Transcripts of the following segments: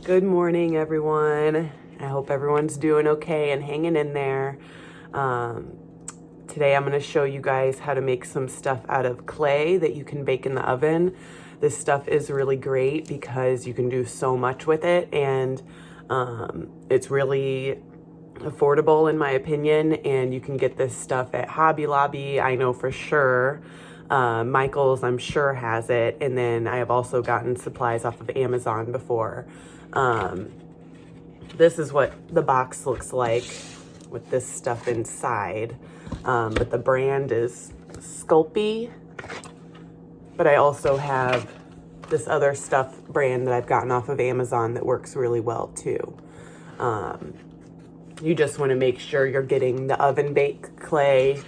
Good morning, everyone. I hope everyone's doing okay and hanging in there. Today I'm going to show you guys how to make some stuff out of clay that you can bake in the oven. This stuff is really great because you can do so much with it, and it's really affordable in my opinion, and you can get this stuff at Hobby Lobby, I know for sure. Michael's, I'm sure, has it, and then I have also gotten supplies off of Amazon before. This is what the box looks like with this stuff inside, but the brand is Sculpey, but I also have this other stuff brand that I've gotten off of Amazon that works really well too. You just want to make sure you're getting the oven baked clay.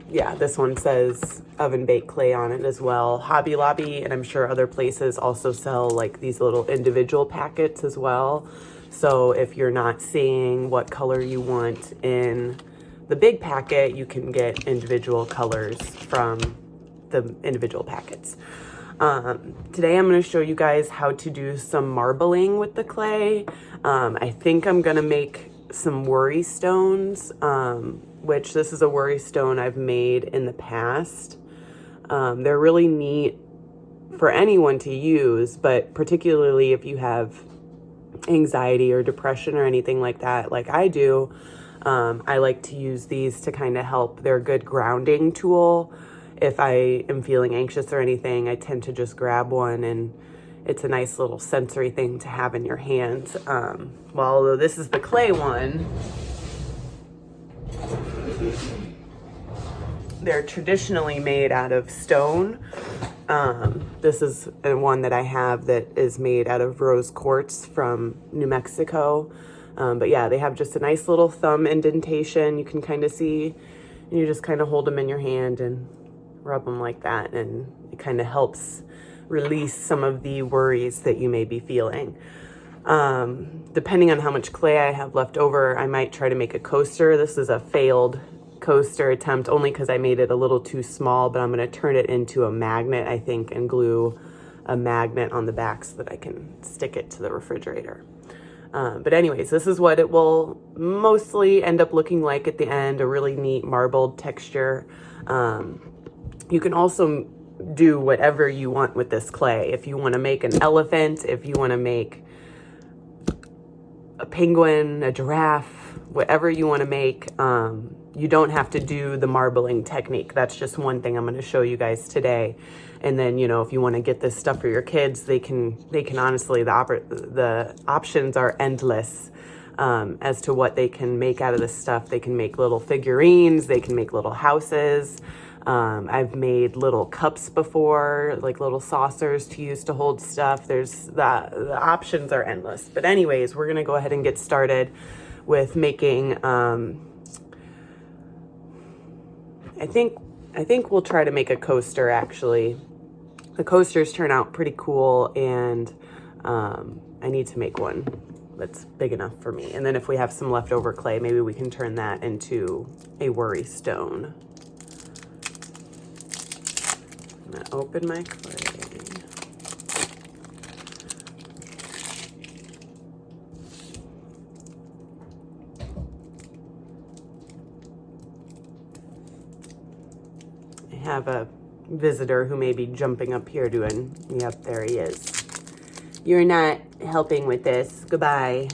Yeah, this one says oven baked clay on it as well. Hobby Lobby, and I'm sure other places also sell like these little individual packets as well. So if you're not seeing what color you want in the big packet, you can get individual colors from the individual packets. Today I'm going to show you guys how to do some marbling with the clay. I think I'm going to make some worry stones, which this is a worry stone I've made in the past. They're really neat for anyone to use, but particularly if you have anxiety or depression or anything like that, like I do, I like to use these to kind of help. They're a good grounding tool. If I am feeling anxious or anything, I tend to just grab one, and it's a nice little sensory thing to have in your hands. Well, although this is the clay one, they're traditionally made out of stone. This is one that I have that is made out of rose quartz from New Mexico. But yeah, they have just a nice little thumb indentation. You can kind of see, and you just kind of hold them in your hand and rub them like that, and it kind of helps release some of the worries that you may be feeling. Depending on how much clay I have left over, I might try to make a coaster. This is a failed coaster attempt only because I made it a little too small, but I'm going to turn it into a magnet, I think, and glue a magnet on the back so that I can stick it to the refrigerator. But anyways, this is what it will mostly end up looking like at the end, a really neat marbled texture. You can also do whatever you want with this clay. If you want to make an elephant, if you want to make a penguin, a giraffe, whatever you want to make, you don't have to do the marbling technique. That's just one thing I'm going to show you guys today. And then, you know, if you want to get this stuff for your kids, they can honestly, the options are endless as to what they can make out of this stuff. They can make little figurines, they can make little houses. I've made little cups before, like little saucers to use to hold stuff. The options are endless. But anyways, we're going to go ahead and get started with making, I think we'll try to make a coaster actually. The coasters turn out pretty cool, and I need to make one that's big enough for me. And then if we have some leftover clay, maybe we can turn that into a worry stone. I'm gonna open my clay. I have a visitor who may be jumping up here doing, yep, there he is. You're not helping with this. Goodbye.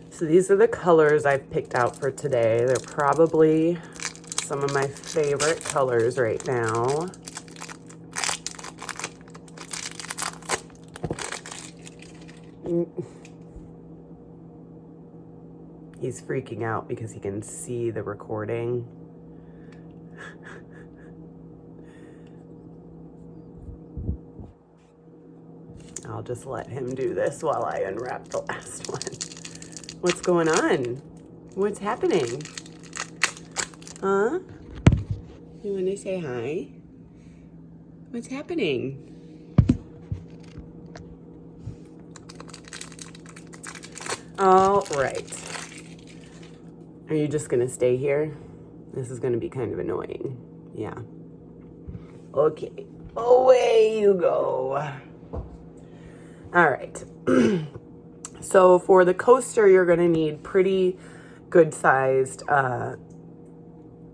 So these are the colors I've picked out for today. They're probably some of my favorite colors right now. He's freaking out because he can see the recording. I'll just let him do this while I unwrap the last one. What's going on? What's happening? Huh? You want to say hi? What's happening? All right. Are you just gonna stay here? This is gonna be kind of annoying. Yeah. Okay. Away you go. All right. So for the coaster, you're gonna need pretty good sized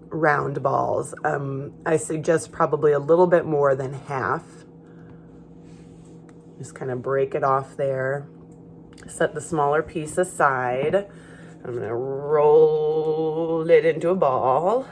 round balls. I suggest probably a little bit more than half. Just kind of break it off there. Set the smaller piece aside. I'm gonna roll it into a ball.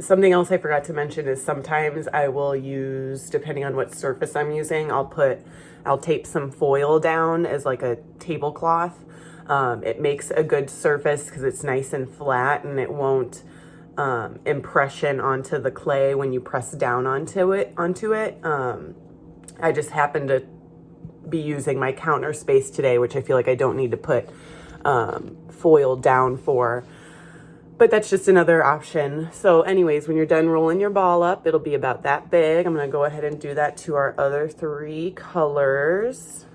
Something else I forgot to mention is sometimes I will use, depending on what surface I'm using, I'll tape some foil down as like a tablecloth. It makes a good surface because it's nice and flat and it won't impression onto the clay when you press down onto it. I just happen to be using my counter space today, which I feel like I don't need to put foil down for. But that's just another option. So anyways, when you're done rolling your ball up, it'll be about that big. I'm gonna go ahead and do that to our other 3 colors.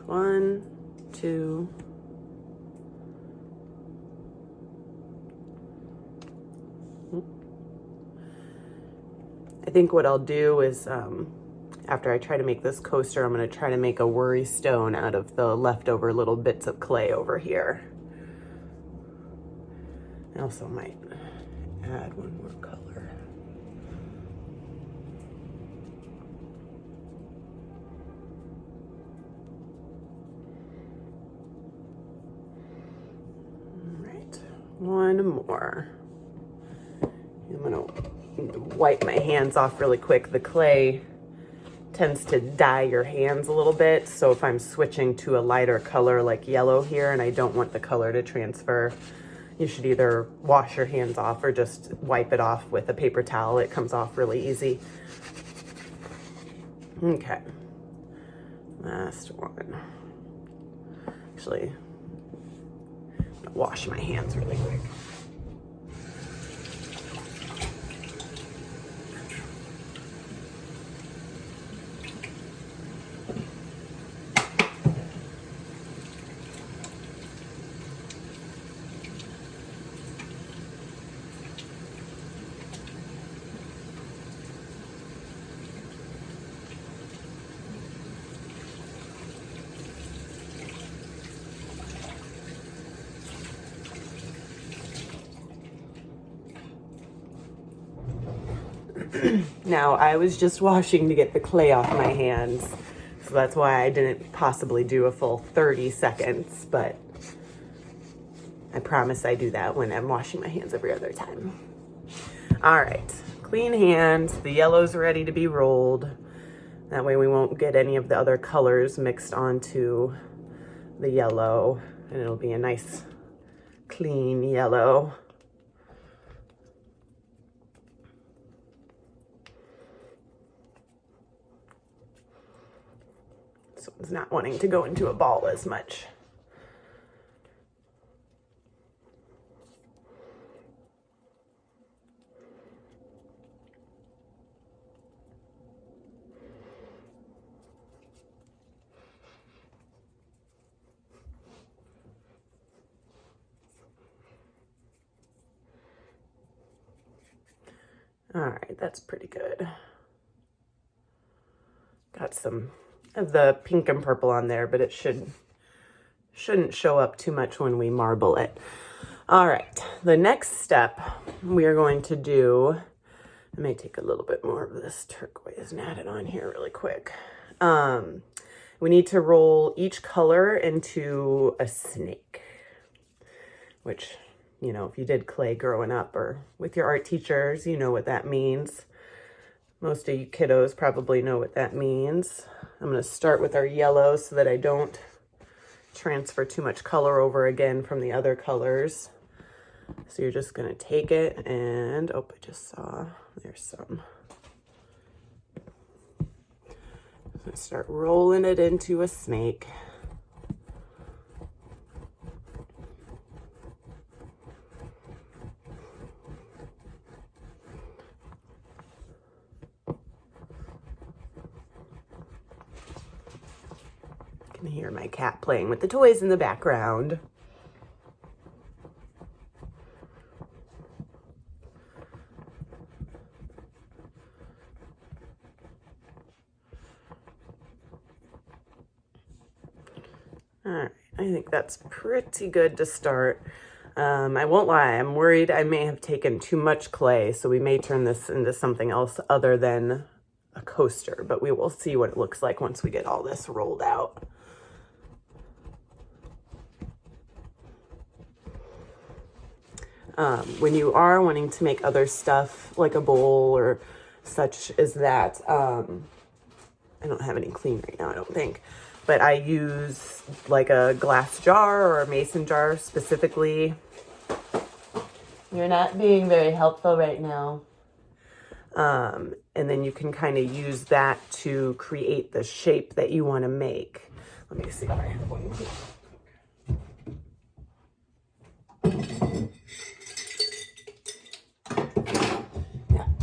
One, two. I think what I'll do is, after I try to make this coaster, I'm going to try to make a worry stone out of the leftover little bits of clay over here. I also might add one more color. One more. I'm gonna wipe my hands off really quick. The clay tends to dye your hands a little bit, so if I'm switching to a lighter color like yellow here and I don't want the color to transfer, you should either wash your hands off or just wipe it off with a paper towel. It comes off really easy. Okay, last one. Actually, wash my hands really quick. Now, I was just washing to get the clay off my hands, so that's why I didn't possibly do a full 30 seconds, but I promise I do that when I'm washing my hands every other time. All right, clean hands. The yellow's ready to be rolled. That way we won't get any of the other colors mixed onto the yellow, and it'll be a nice, clean yellow. This one's not wanting to go into a ball as much. All right, that's pretty good. Got some of the pink and purple on there, but it shouldn't show up too much when we marble it. All right, the next step we are going to do, I may take a little bit more of this turquoise and add it on here really quick. We need to roll each color into a snake, which you know, if you did clay growing up or with your art teachers, you know what that means. Most of you kiddos probably know what that means. I'm going to start with our yellow so that I don't transfer too much color over again from the other colors. So you're just going to take it and, oh, I just saw, there's some. I'm going to start rolling it into a snake. You can hear my cat playing with the toys in the background. All right, I think that's pretty good to start. I won't lie, I'm worried I may have taken too much clay, so we may turn this into something else other than a coaster, but we will see what it looks like once we get all this rolled out. When you are wanting to make other stuff like a bowl or such as that, I don't have any clean right now, I don't think, but I use like a glass jar or a mason jar specifically. You're not being very helpful right now. And then you can kind of use that to create the shape that you want to make. Let me see if I have one.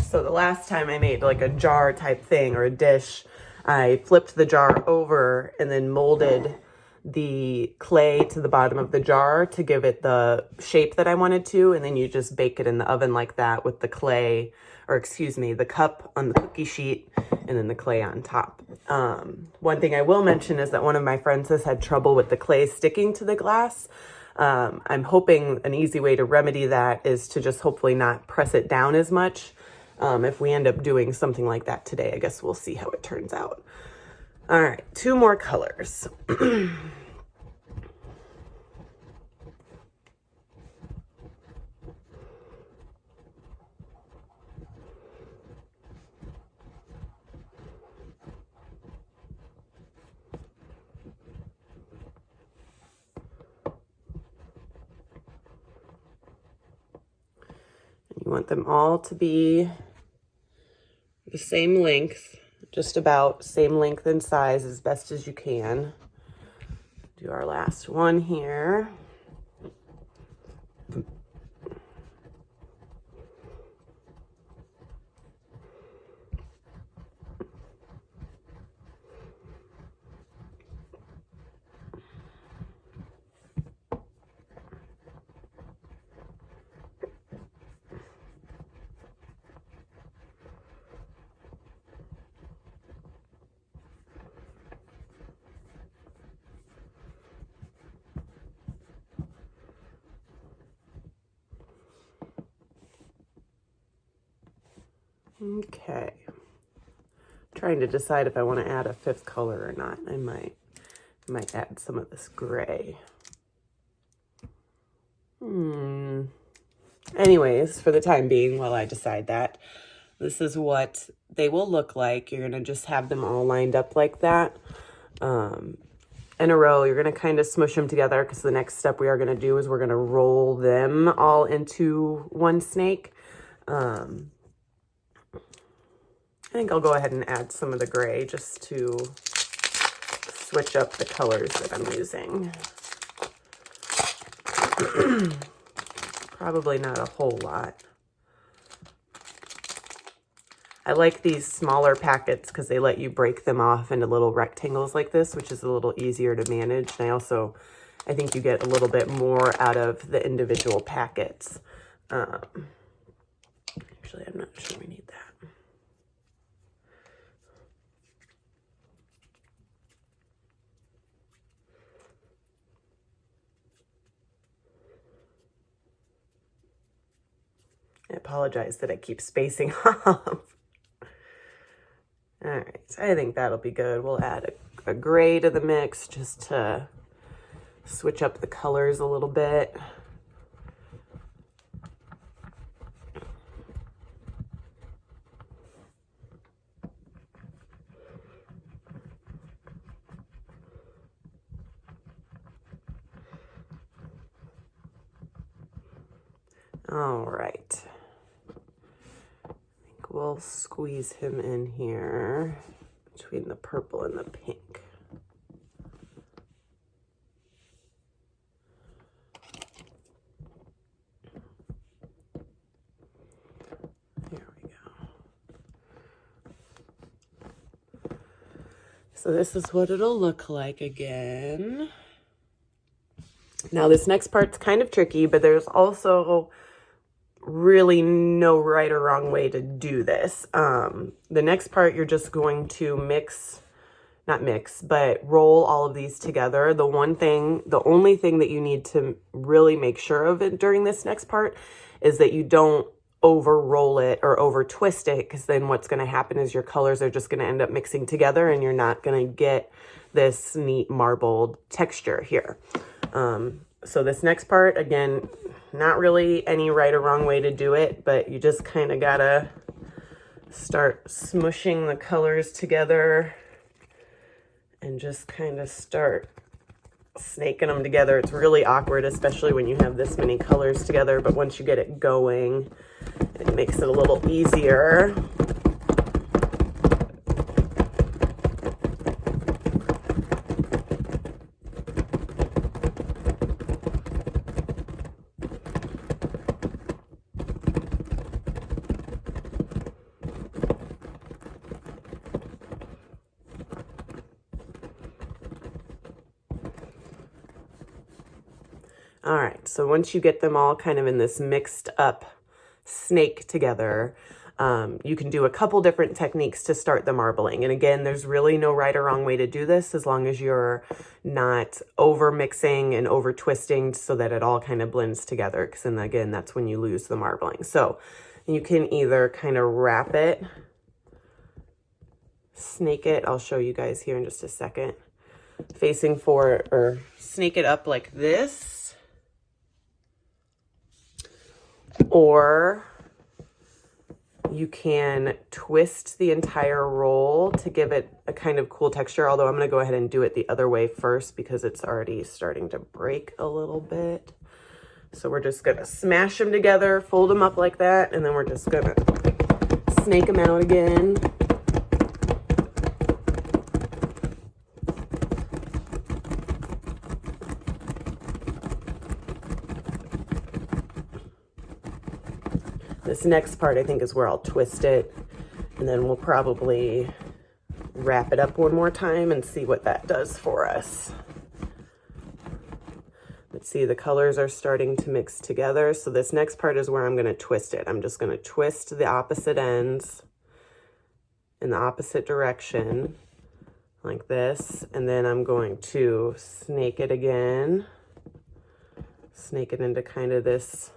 So the last time I made like a jar type thing or a dish, I flipped the jar over and then molded the clay to the bottom of the jar to give it the shape that I wanted to. And then you just bake it in the oven like that with the clay, or excuse me, the cup on the cookie sheet and then the clay on top. One thing I will mention is that one of my friends has had trouble with the clay sticking to the glass. I'm hoping an easy way to remedy that is to just hopefully not press it down as much. If we end up doing something like that today, I guess we'll see how it turns out. All right, 2 more colors. You want them all to be the same length, just about same length and size as best as you can. Do our last one here. Okay, trying to decide if I want to add a 5th color or not. I might add some of this gray. Anyways, for the time being, while I decide that, this is what they will look like. You're gonna just have them all lined up like that in a row. You're gonna kind of smush them together because the next step we are gonna do is we're gonna roll them all into one snake. I think I'll go ahead and add some of the gray just to switch up the colors that I'm using. Probably not a whole lot. I like these smaller packets because they let you break them off into little rectangles like this, which is a little easier to manage. And I think you get a little bit more out of the individual packets. Actually, I'm not sure we need that. I apologize that I keep spacing off. All right, so I think that'll be good. We'll add a gray to the mix just to switch up the colors a little bit. All right. I think we'll squeeze him in here between the purple and the pink. There we go. So this is what it'll look like again. Now this next part's kind of tricky, but there's also really no right or wrong way to do this. The next part, you're just going to roll all of these together. The only thing that you need to really make sure of it during this next part is that you don't over roll it or over twist it, because then what's going to happen is your colors are just going to end up mixing together and you're not going to get this neat marbled texture here. So this next part, again, not really any right or wrong way to do it, but you just kind of gotta start smushing the colors together and just kind of start snaking them together. It's really awkward, especially when you have this many colors together, but once you get it going, it makes it a little easier. All right, so once you get them all kind of in this mixed up snake together, you can do a couple different techniques to start the marbling. And again, there's really no right or wrong way to do this, as long as you're not over mixing and over twisting so that it all kind of blends together, because then again, that's when you lose the marbling. So you can either kind of wrap it, snake it, I'll show you guys here in just a second, facing forward, or snake it up like this, or you can twist the entire roll to give it a kind of cool texture, although I'm going to go ahead and do it the other way first because it's already starting to break a little bit. So we're just going to smash them together, fold them up like that, and then we're just going to snake them out again. This next part, I think, is where I'll twist it, and then we'll probably wrap it up one more time and see what that does for us. Let's see, the colors are starting to mix together. So this next part is where I'm going to twist it. I'm just going to twist the opposite ends in the opposite direction like this, and then I'm going to snake it again, snake it into kind of this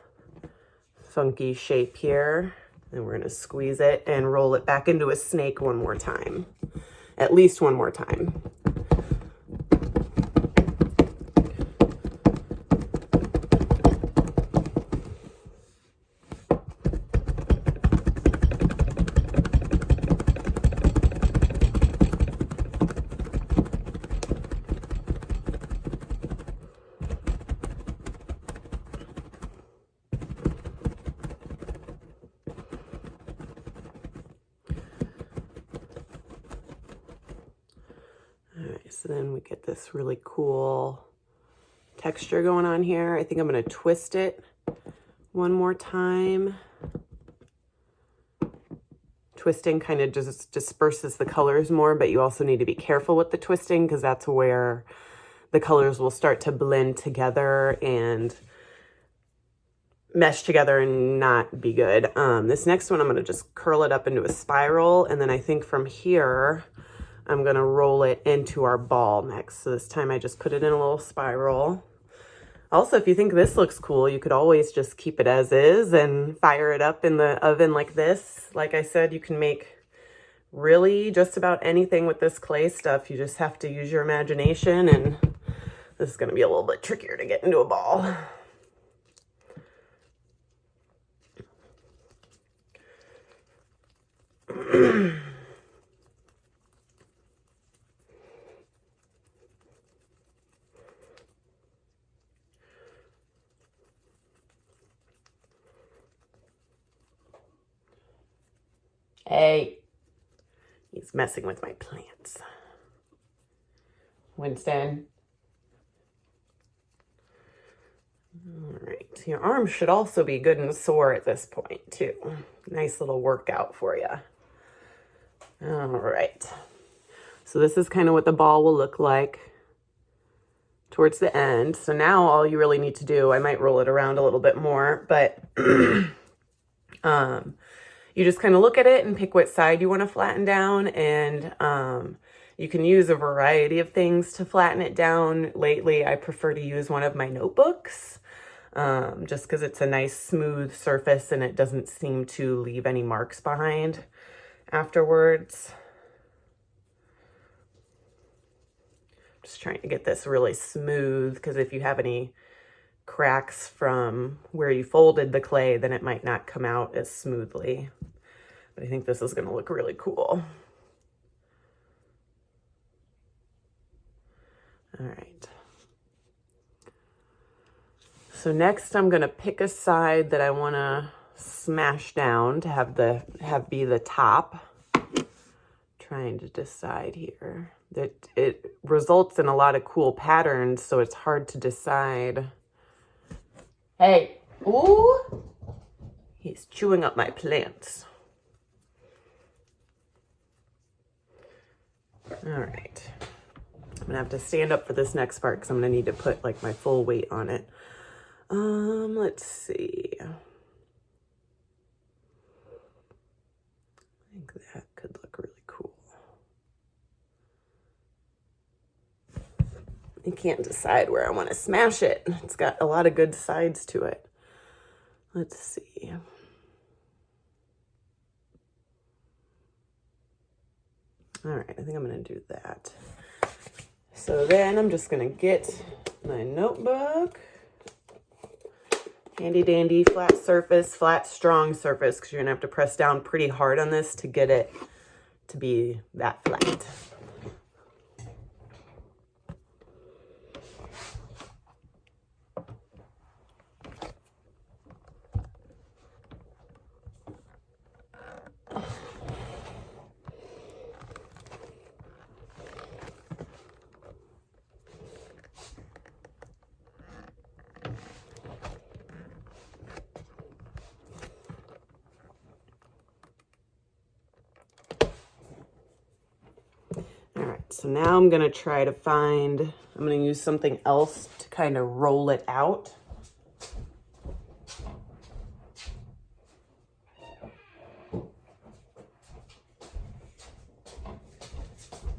funky shape here, and we're going to squeeze it and roll it back into a snake one more time, at least one more time. So then we get this really cool texture going on here. I think I'm going to twist it one more time. Twisting kind of just disperses the colors more, but you also need to be careful with the twisting because that's where the colors will start to blend together and mesh together and not be good. This next one, I'm going to just curl it up into a spiral, and then I think from here I'm going to roll it into our ball next. So this time I just put it in a little spiral. Also, if you think this looks cool, you could always just keep it as is and fire it up in the oven like this. Like I said, you can make really just about anything with this clay stuff. You just have to use your imagination, and this is going to be a little bit trickier to get into a ball. Hey, he's messing with my plants. Winston. All right, your arm should also be good and sore at this point too. Nice little workout for you. All right, so this is kind of what the ball will look like towards the end. So now all you really need to do, I might roll it around a little bit more, but you just kind of look at it and pick what side you want to flatten down, and you can use a variety of things to flatten it down. Lately, I prefer to use one of my notebooks, just because it's a nice smooth surface and it doesn't seem to leave any marks behind afterwards. Just trying to get this really smooth, because if you have any cracks from where you folded the clay, then it might not come out as smoothly. But I think this is going to look really cool. All right. So next I'm going to pick a side that I want to smash down to have be the top. Trying to decide here. That it results in a lot of cool patterns, so it's hard to decide. Hey, ooh, he's chewing up my plants. All right, I'm gonna have to stand up for this next part because I'm gonna need to put like my full weight on it. Let's see. I think that could look really cool. I can't decide where I want to smash it. It's got a lot of good sides to it. Let's see. All right, I think I'm going to do that. So then I'm just going to get my notebook. Handy dandy, flat surface, flat strong surface, because you're going to have to press down pretty hard on this to get it to be that flat. So now I'm going to try to find, I'm going to use something else to kind of roll it out.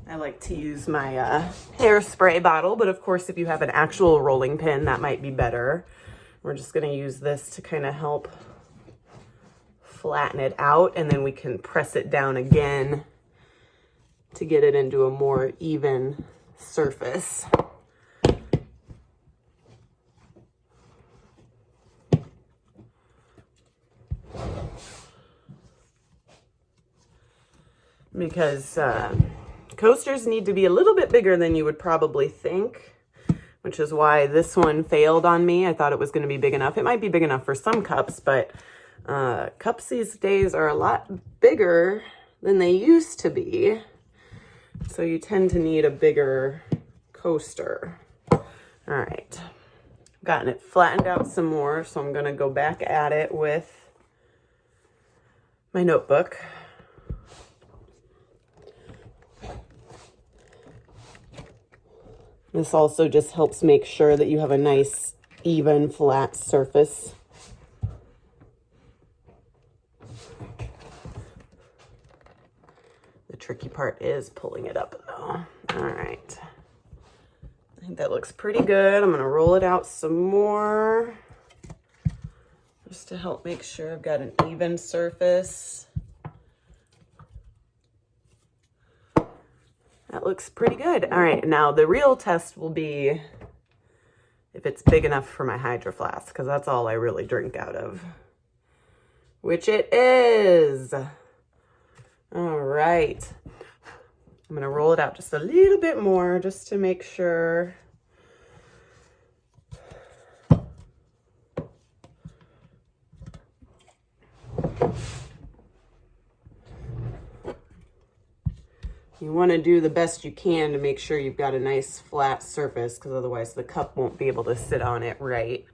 I like to use my hairspray bottle, but of course if you have an actual rolling pin, that might be better. We're just going to use this to kind of help flatten it out, and then we can press it down again to get it into a more even surface. Because coasters need to be a little bit bigger than you would probably think, which is why this one failed on me. I thought it was going to be big enough. It might be big enough for some cups, but cups these days are a lot bigger than they used to be. So you tend to need a bigger coaster. All right, gotten it flattened out some more, so I'm going to go back at it with my notebook. This also just helps make sure that you have a nice, even, flat surface. The tricky part is pulling it up, though. All right. I think that looks pretty good. I'm going to roll it out some more just to help make sure I've got an even surface. That looks pretty good. All right, now the real test will be if it's big enough for my Hydro Flask, because that's all I really drink out of, which it is. All right. I'm going to roll it out just a little bit more just to make sure. You want to do the best you can to make sure you've got a nice flat surface, because otherwise the cup won't be able to sit on it right.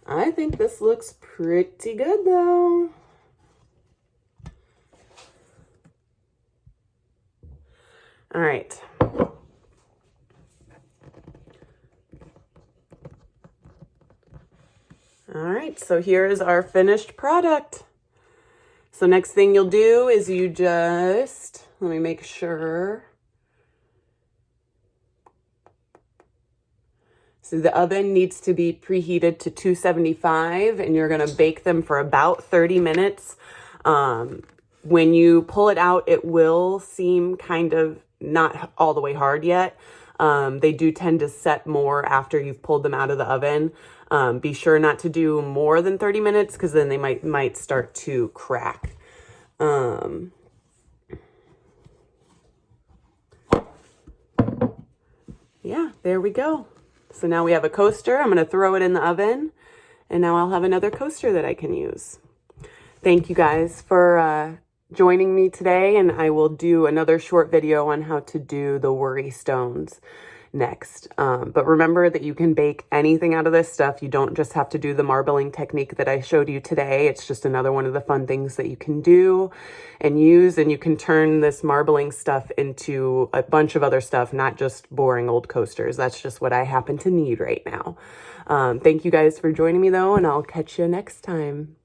I think this looks pretty good though. All right. All right, so here is our finished product. So next thing you'll do is you just, let me make sure. So the oven needs to be preheated to 275, and you're gonna bake them for about 30 minutes. When you pull it out, it will seem kind of not all the way hard yet. They do tend to set more after you've pulled them out of the oven. Be sure not to do more than 30 minutes because then they might start to crack. Yeah, there we go. So now we have a coaster. I'm going to throw it in the oven, and now I'll have another coaster that I can use. Thank you guys for joining me today, and I will do another short video on how to do the worry stones next. But remember that you can bake anything out of this stuff. You don't just have to do the marbling technique that I showed you today. It's just another one of the fun things that you can do and use, and you can turn this marbling stuff into a bunch of other stuff, not just boring old coasters. That's just what I happen to need right now. Thank you guys for joining me though, and I'll catch you next time.